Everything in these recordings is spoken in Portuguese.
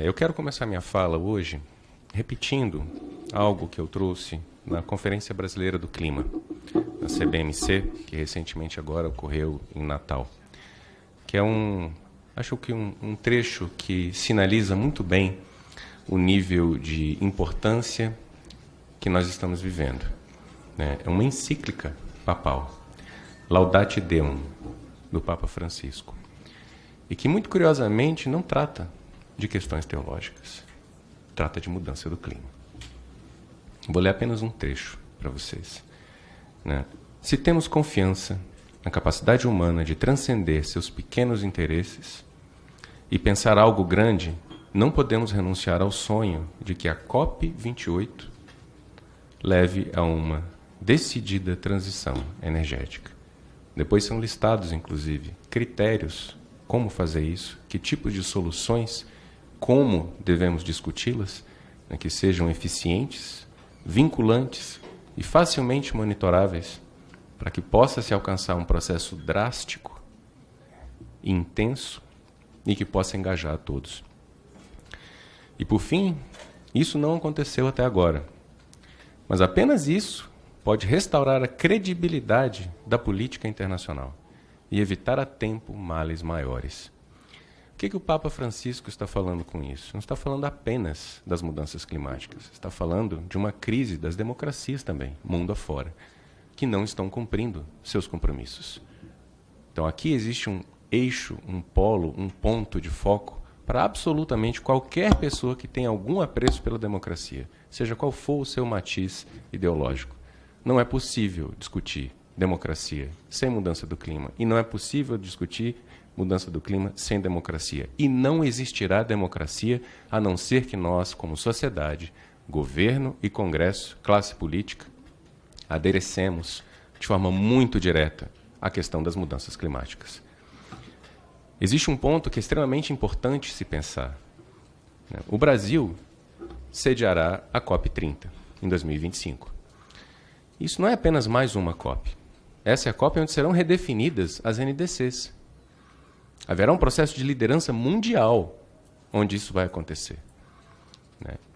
Eu quero começar minha fala hoje repetindo algo que eu trouxe na Conferência Brasileira do Clima, na CBMC, que recentemente agora ocorreu em Natal, que é acho que um trecho que sinaliza muito bem o nível de importância que nós estamos vivendo. É uma encíclica papal, Laudate Deum, do Papa Francisco, e que, muito curiosamente, não trata de questões teológicas, trata de mudança do clima. Vou ler apenas um trecho para vocês. Se temos confiança na capacidade humana de transcender seus pequenos interesses e pensar algo grande, não podemos renunciar ao sonho de que a COP28 leve a uma decidida transição energética. Depois são listados, inclusive, critérios como fazer isso, que tipos de soluções, como devemos discuti-las, que sejam eficientes, vinculantes e facilmente monitoráveis, para que possa se alcançar um processo drástico, intenso e que possa engajar a todos. E, por fim, isso não aconteceu até agora, mas apenas isso pode restaurar a credibilidade da política internacional e evitar a tempo males maiores. O que o Papa Francisco está falando com isso? Não está falando apenas das mudanças climáticas, está falando de uma crise das democracias também, mundo afora, que não estão cumprindo seus compromissos. Então aqui existe um eixo, um polo, um ponto de foco para absolutamente qualquer pessoa que tenha algum apreço pela democracia, seja qual for o seu matiz ideológico. Não é possível discutir democracia sem mudança do clima, e não é possível discutir mudança do clima sem democracia. E não existirá democracia a não ser que nós, como sociedade, governo e Congresso, classe política, aderecemos de forma muito direta a questão das mudanças climáticas. Existe um ponto que é extremamente importante se pensar. O Brasil sediará a COP30 em 2025. Isso não é apenas mais uma COP. Essa é a COP onde serão redefinidas as NDCs. Haverá um processo de liderança mundial onde isso vai acontecer.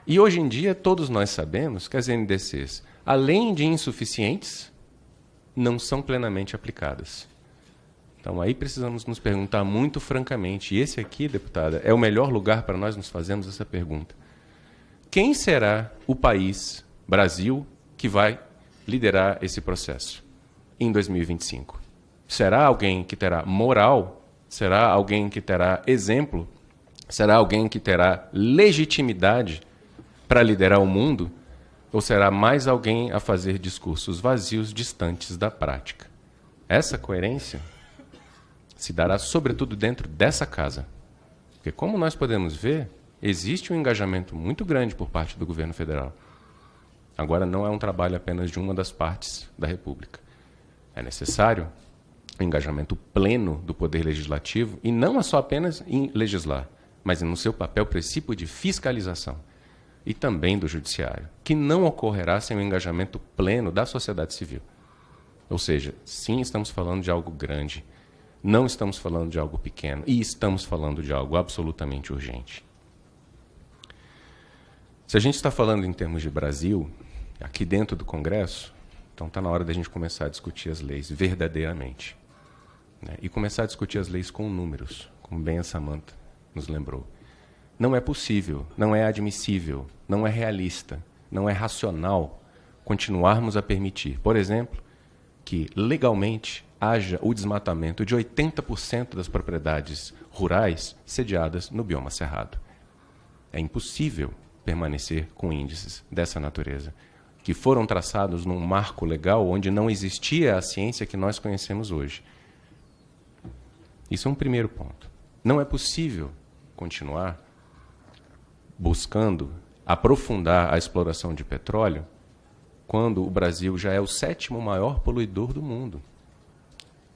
E hoje em dia todos nós sabemos que as NDCs, além de insuficientes, não são plenamente aplicadas. Então aí precisamos nos perguntar muito francamente, e esse aqui, deputada, é o melhor lugar para nós nos fazermos essa pergunta. Quem será o país, Brasil, que vai liderar esse processo em 2025? Será alguém que terá moral? Será alguém que terá exemplo? Será alguém que terá legitimidade para liderar o mundo? Ou será mais alguém a fazer discursos vazios, distantes da prática? Essa coerência se dará sobretudo dentro dessa casa. Porque, como nós podemos ver, existe um engajamento muito grande por parte do governo federal. Agora, não é um trabalho apenas de uma das partes da República. É necessário o engajamento pleno do Poder Legislativo, e não é só apenas em legislar, mas no seu papel princípio de fiscalização, e também do Judiciário, que não ocorrerá sem o engajamento pleno da sociedade civil. Ou seja, sim, estamos falando de algo grande, não estamos falando de algo pequeno, e estamos falando de algo absolutamente urgente. Se a gente está falando em termos de Brasil, aqui dentro do Congresso, então está na hora da gente começar a discutir as leis verdadeiramente. E começar a discutir as leis com números, como bem a Samantha nos lembrou. Não é possível, não é admissível, não é realista, não é racional continuarmos a permitir, por exemplo, que legalmente haja o desmatamento de 80% das propriedades rurais sediadas no bioma cerrado. É impossível permanecer com índices dessa natureza, que foram traçados num marco legal onde não existia a ciência que nós conhecemos hoje. Isso é um primeiro ponto. Não é possível continuar buscando aprofundar a exploração de petróleo quando o Brasil já é o 7º maior poluidor do mundo.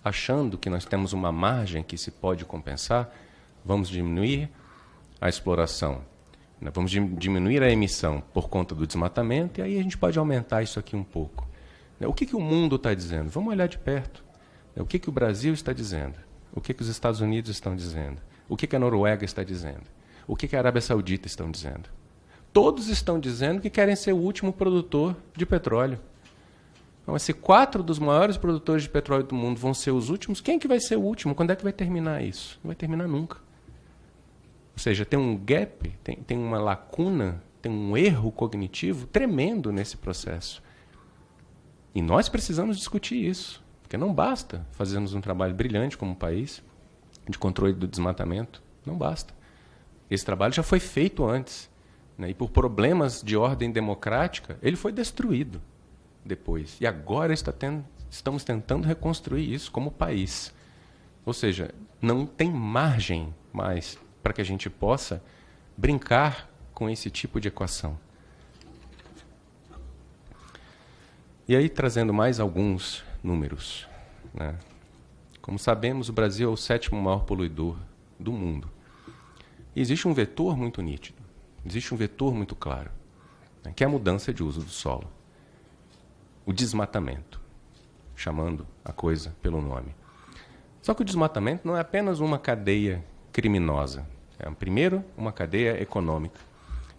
Achando que nós temos uma margem que se pode compensar, vamos diminuir a exploração, vamos diminuir a emissão por conta do desmatamento, e aí a gente pode aumentar isso aqui um pouco. O que o mundo está dizendo? Vamos olhar de perto. O que o Brasil está dizendo? O que os Estados Unidos estão dizendo? O que a Noruega está dizendo? O que a Arábia Saudita estão dizendo? Todos estão dizendo que querem ser o último produtor de petróleo. Então, se 4 dos maiores produtores de petróleo do mundo vão ser os últimos, quem que vai ser o último? Quando é que vai terminar isso? Não vai terminar nunca. Ou seja, tem um gap, tem uma lacuna, tem um erro cognitivo tremendo nesse processo. E nós precisamos discutir isso, porque não basta fazermos um trabalho brilhante como país de controle do desmatamento, não basta. Esse trabalho já foi feito antes, né? E por problemas de ordem democrática, ele foi destruído depois. E agora estamos tentando reconstruir isso como país. Ou seja, não tem margem mais para que a gente possa brincar com esse tipo de equação. E aí, trazendo mais alguns números, né? Como sabemos, o Brasil é o 7º maior poluidor do mundo. E existe um vetor muito nítido, existe um vetor muito claro, né? Que é a mudança de uso do solo. O desmatamento, chamando a coisa pelo nome. Só que o desmatamento não é apenas uma cadeia criminosa. É, primeiro, uma cadeia econômica.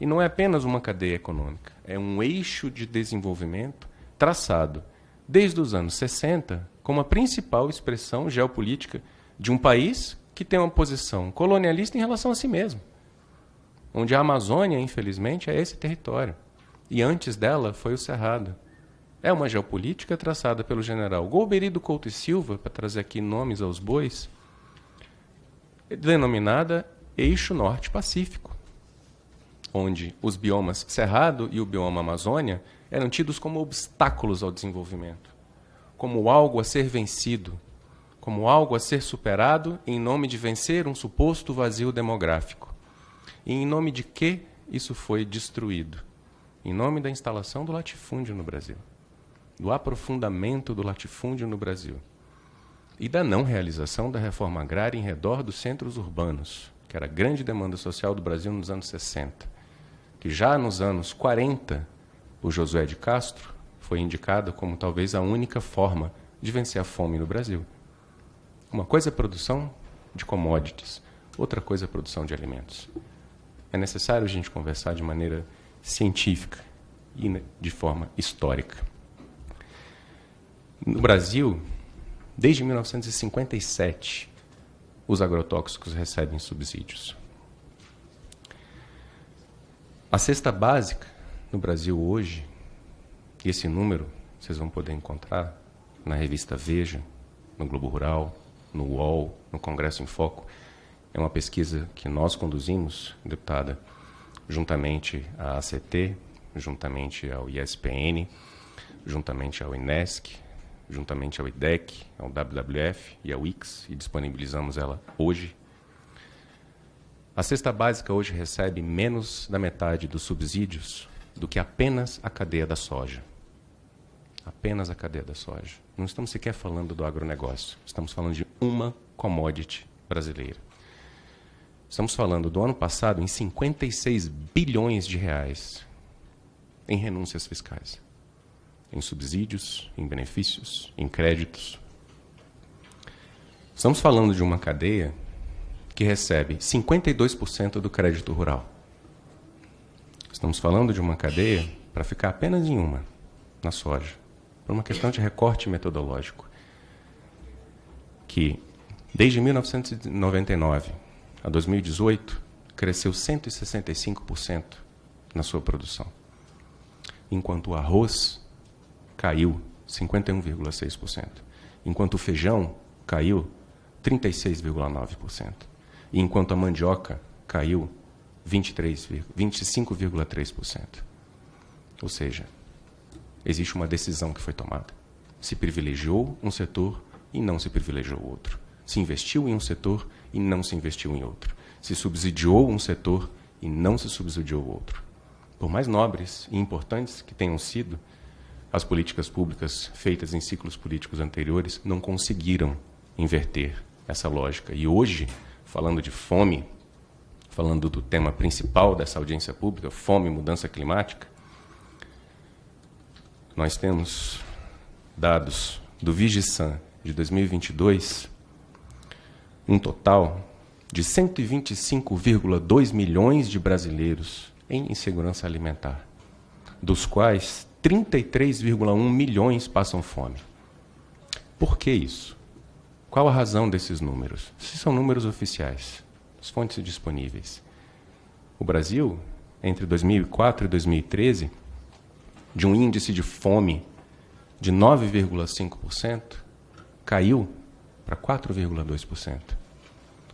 E não é apenas uma cadeia econômica. É um eixo de desenvolvimento traçado desde os anos 60 como a principal expressão geopolítica de um país que tem uma posição colonialista em relação a si mesmo. Onde a Amazônia, infelizmente, é esse território. E antes dela foi o Cerrado. É uma geopolítica traçada pelo general Golbery Couto e Silva, para trazer aqui nomes aos bois, denominada Eixo Norte-Pacífico, onde os biomas Cerrado e o bioma Amazônia eram tidos como obstáculos ao desenvolvimento, como algo a ser vencido, como algo a ser superado em nome de vencer um suposto vazio demográfico. E em nome de que isso foi destruído? Em nome da instalação do latifúndio no Brasil, do aprofundamento do latifúndio no Brasil e da não realização da reforma agrária em redor dos centros urbanos, que era a grande demanda social do Brasil nos anos 60, que já nos anos 40, o Josué de Castro foi indicado como talvez a única forma de vencer a fome no Brasil. Uma coisa é a produção de commodities, outra coisa é a produção de alimentos. É necessário a gente conversar de maneira científica e de forma histórica. No Brasil, desde 1957, os agrotóxicos recebem subsídios. A cesta básica no Brasil hoje, e esse número vocês vão poder encontrar na revista Veja, no Globo Rural, no UOL, no Congresso em Foco, é uma pesquisa que nós conduzimos, deputada, juntamente à ACT, juntamente ao ISPN, juntamente ao INESC, juntamente ao IDEC, ao WWF e ao IX, e disponibilizamos ela hoje. A cesta básica hoje recebe menos da metade dos subsídios do que apenas a cadeia da soja. Apenas a cadeia da soja. Não estamos sequer falando do agronegócio, estamos falando de uma commodity brasileira. Estamos falando do ano passado em 56 bilhões de reais em renúncias fiscais, em subsídios, em benefícios, em créditos. Estamos falando de uma cadeia que recebe 52% do crédito rural. Estamos falando de uma cadeia, para ficar apenas em uma, na soja, por uma questão de recorte metodológico, que desde 1999 a 2018 cresceu 165% na sua produção, enquanto o arroz caiu 51,6%, enquanto o feijão caiu 36,9%, e enquanto a mandioca caiu 25,3%. Ou seja, existe uma decisão que foi tomada. Se privilegiou um setor e não se privilegiou outro. Se investiu em um setor e não se investiu em outro. Se subsidiou um setor e não se subsidiou outro. Por mais nobres e importantes que tenham sido, as políticas públicas feitas em ciclos políticos anteriores não conseguiram inverter essa lógica. E hoje, falando de fome, falando do tema principal dessa audiência pública, fome e mudança climática, nós temos dados do Vigisan de 2022, um total de 125,2 milhões de brasileiros em insegurança alimentar, dos quais 33,1 milhões passam fome. Por que isso? Qual a razão desses números? Esses são números oficiais, as fontes disponíveis. O Brasil, entre 2004 e 2013, de um índice de fome de 9,5%, caiu para 4,2%.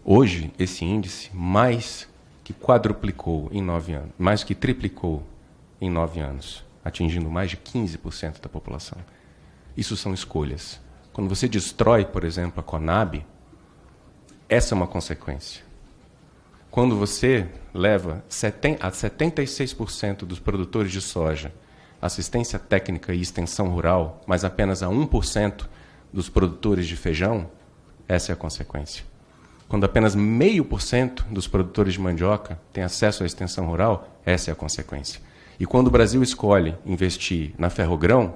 Hoje, esse índice mais que quadruplicou em 9 anos, mais que triplicou em 9 anos, atingindo mais de 15% da população. Isso são escolhas. Quando você destrói, por exemplo, a Conab, essa é uma consequência. Quando você leva a 76% dos produtores de soja assistência técnica e extensão rural, mas apenas a 1% dos produtores de feijão, essa é a consequência. Quando apenas 0,5% dos produtores de mandioca têm acesso à extensão rural, essa é a consequência. E quando o Brasil escolhe investir na Ferrogrão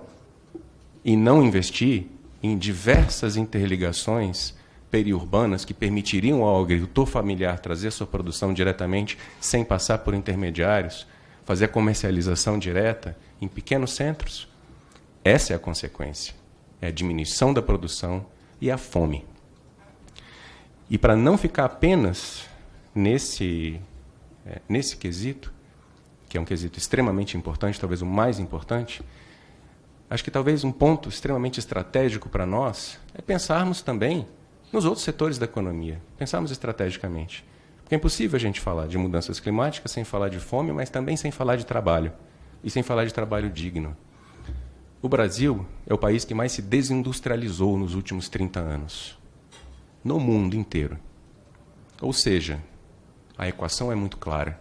e não investir em diversas interligações periurbanas que permitiriam ao agricultor familiar trazer sua produção diretamente, sem passar por intermediários, fazer a comercialização direta em pequenos centros, essa é a consequência. É a diminuição da produção e a fome. E para não ficar apenas nesse quesito, que é um quesito extremamente importante, talvez o mais importante, acho que talvez um ponto extremamente estratégico para nós é pensarmos também nos outros setores da economia, pensarmos estrategicamente. Porque é impossível a gente falar de mudanças climáticas sem falar de fome, mas também sem falar de trabalho, e sem falar de trabalho digno. O Brasil é o país que mais se desindustrializou nos últimos 30 anos, no mundo inteiro. Ou seja, a equação é muito clara.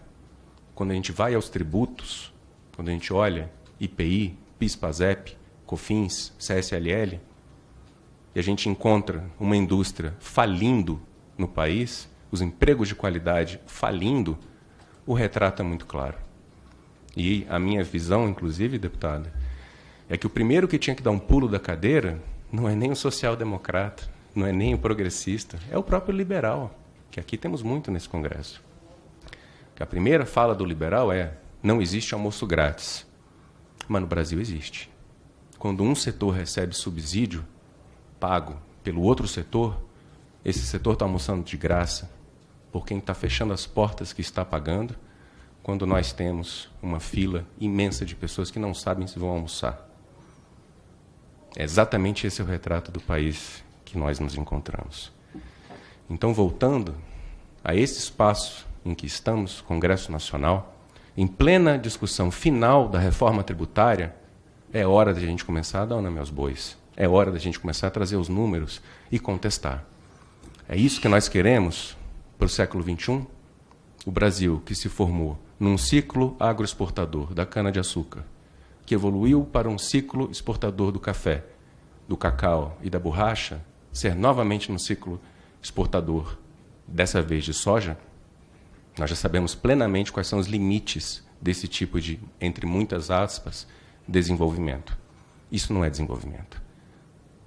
Quando a gente vai aos tributos, quando a gente olha IPI, PIS, PASEP, COFINS, CSLL, e a gente encontra uma indústria falindo no país, os empregos de qualidade falindo, o retrato é muito claro. E a minha visão, inclusive, deputada, é que o primeiro que tinha que dar um pulo da cadeira não é nem o social-democrata, não é nem o progressista, é o próprio liberal, que aqui temos muito nesse Congresso. Que a primeira fala do liberal é: não existe almoço grátis. Mas no Brasil existe. Quando um setor recebe subsídio pago pelo outro setor, esse setor está almoçando de graça por quem está fechando as portas que está pagando, quando nós temos uma fila imensa de pessoas que não sabem se vão almoçar. É exatamente esse o retrato do país que nós nos encontramos. Então, voltando a esse espaço em que estamos, Congresso Nacional, em plena discussão final da reforma tributária, é hora de a gente começar a dar o nome aos bois. É hora da gente começar a trazer os números e contestar. É isso que nós queremos para o século XXI? O Brasil, que se formou num ciclo agroexportador da cana-de-açúcar, que evoluiu para um ciclo exportador do café, do cacau e da borracha, ser novamente num ciclo exportador, dessa vez de soja, nós já sabemos plenamente quais são os limites desse tipo de, entre muitas aspas, desenvolvimento. Isso não é desenvolvimento.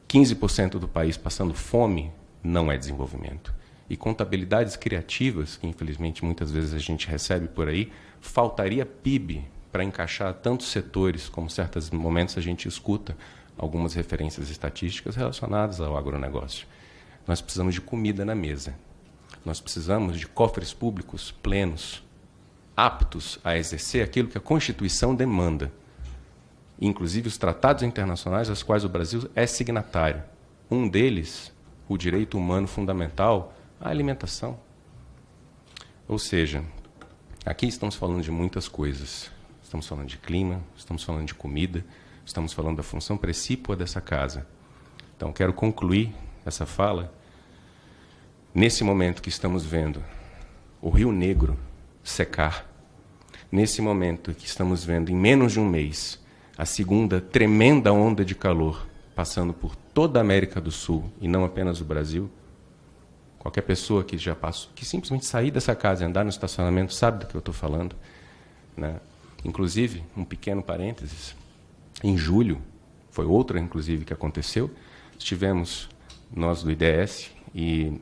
15% do país passando fome não é desenvolvimento. E contabilidades criativas, que infelizmente muitas vezes a gente recebe por aí, faltaria PIB para encaixar tantos setores, como em certos momentos a gente escuta algumas referências estatísticas relacionadas ao agronegócio. Nós precisamos de comida na mesa. Nós precisamos de cofres públicos plenos, aptos a exercer aquilo que a Constituição demanda, inclusive os tratados internacionais aos quais o Brasil é signatário. Um deles, o direito humano fundamental, a alimentação. Ou seja, aqui estamos falando de muitas coisas. Estamos falando de clima, estamos falando de comida, estamos falando da função precípua dessa casa. Então, quero concluir essa fala nesse momento que estamos vendo o Rio Negro secar, nesse momento que estamos vendo, em menos de um mês, a segunda tremenda onda de calor passando por toda a América do Sul, e não apenas o Brasil. Qualquer pessoa que já passou, que simplesmente sair dessa casa e andar no estacionamento, sabe do que eu estou falando, né? Inclusive, um pequeno parênteses, em julho, foi outra, inclusive, que aconteceu, estivemos, nós do IDS, e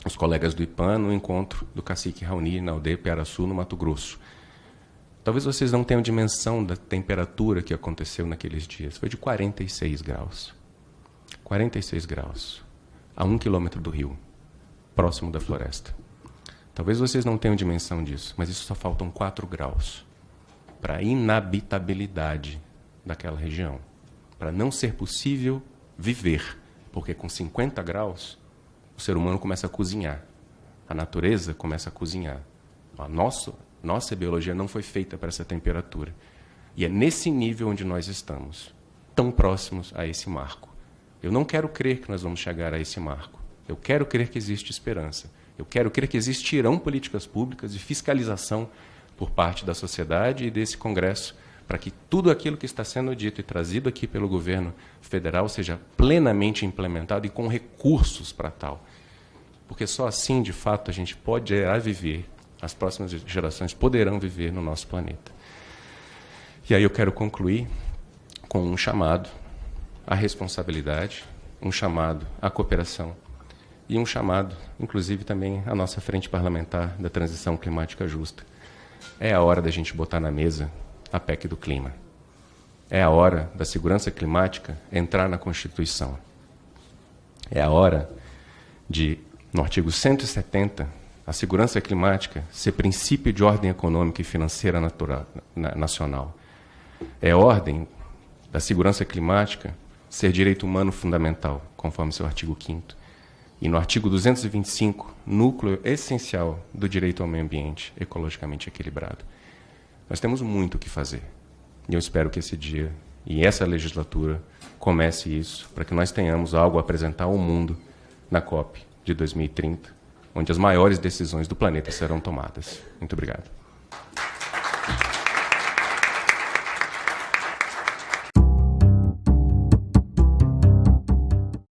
os colegas do IPAN no encontro do cacique Raoni na aldeia Piaraçu, no Mato Grosso. Talvez vocês não tenham dimensão da temperatura que aconteceu naqueles dias. Foi de 46 graus. 46 graus. A 1 quilômetro do rio, próximo da floresta. Talvez vocês não tenham dimensão disso, mas isso só faltam 4 graus para a inabitabilidade daquela região. Para não ser possível viver. Porque com 50 graus, o ser humano começa a cozinhar. A natureza começa a cozinhar. A nossa biologia não foi feita para essa temperatura. E é nesse nível onde nós estamos, tão próximos a esse marco. Eu não quero crer que nós vamos chegar a esse marco. Eu quero crer que existe esperança. Eu quero crer que existirão políticas públicas de fiscalização por parte da sociedade e desse Congresso, para que tudo aquilo que está sendo dito e trazido aqui pelo governo federal seja plenamente implementado e com recursos para tal. Porque só assim, de fato, a gente poderá viver, as próximas gerações poderão viver no nosso planeta. E aí eu quero concluir com um chamado à responsabilidade, um chamado à cooperação e um chamado, inclusive, também à nossa frente parlamentar da transição climática justa. É a hora da gente botar na mesa a PEC do clima. É a hora da segurança climática entrar na Constituição. É a hora de, no artigo 170, a segurança climática ser princípio de ordem econômica e financeira nacional. É ordem da segurança climática ser direito humano fundamental, conforme seu artigo 5º. E no artigo 225, núcleo essencial do direito ao meio ambiente ecologicamente equilibrado. Nós temos muito o que fazer. E eu espero que esse dia e essa legislatura comece isso, para que nós tenhamos algo a apresentar ao mundo na COP de 2030, onde as maiores decisões do planeta serão tomadas. Muito obrigado.